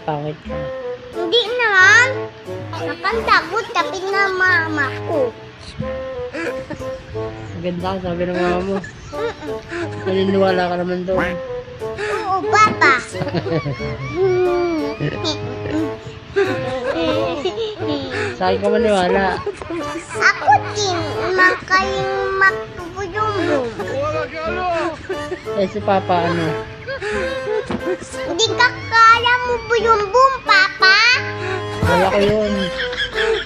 pangit ka. Hindi naman. Nakandagot tapi na mama ko. Maganda ka, sabi ng mama mo. Naniniwala ka naman doon. Oo, papa. Saan ka maniwala? Ako din, makaling magpupuyumbong. Eh si Papa ano? Hindi ka kaya mo buyumbong, papa. Kaya ko yun.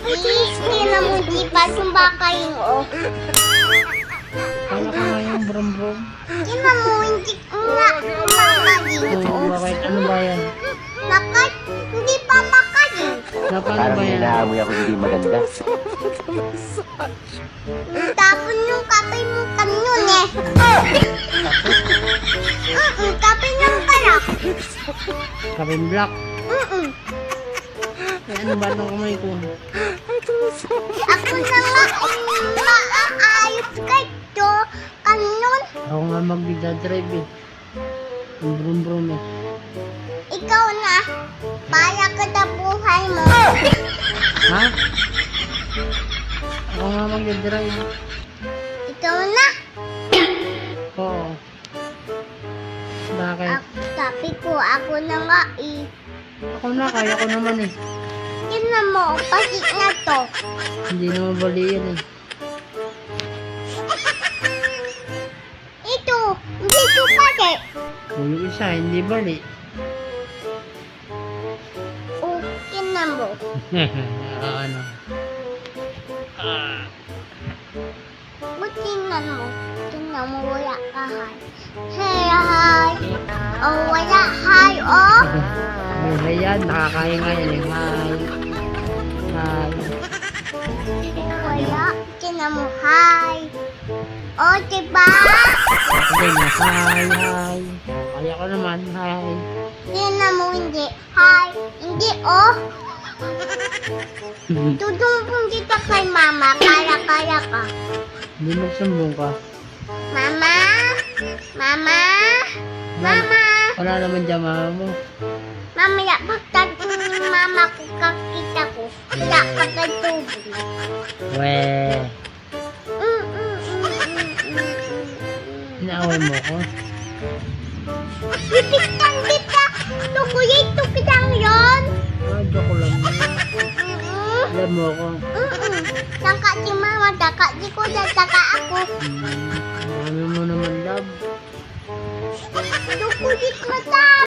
Hindi na mo di pa sumbakain, oh. Kaya ko nga yung brum-brum. Hindi na mo hindi nga makain, oh. Bakit? Ano ba yan? Nakat, hindi pa makain. Paano Parang ba yan? inaamoy ako hindi maganda. Tapon yung kapay mo kanyon, eh. Kapay ng kalak. Kapin black. Eh ano ba itong kamay ko? Ako na nga maaayos kayo kanyon. Ako nga magdadrive eh. Yung brum-brum eh. Ikaw na, para ka na buhay mo. Ha? Ako nga magdadrive. Ikaw na. Oo. Bakit? Sabi ko, ako na nga eh. Ako na, kaya ko naman eh. Tignan mo, pati na to. Hindi naman bali yan eh. Ito, dito pati. O yung isa, hindi bali. Oh, tignan mo. Ano? Tignan mo. Tignan mo, wala ka hi. Hey, hi. Oh, wala hi, oh. Buhay yan, nakakaya nga yan eh. Hi. Hi. Wala. Tignan mo, hi. Oh, diba? Sabi niya, hi, hi. Kaya ko naman, hi. Tignan mo, hindi. Hi. Hindi, oh. Tutumpong kita kay mama. Kaya ka. Hindi magsumbong ka. Mama? Mama? Mama? Wala naman dyan mama mo. Mamaya, pagtag mama ko kakita ko. Wala ka na tubig. Weh. Inaaway mo ko. Bibigtan kita. Tukuyin tukitang yon. Ah, joke lang. Alam mo ko. Sangka si mama, daka di ko, daka ako. Marami mo naman love. Tukuyin ko ta.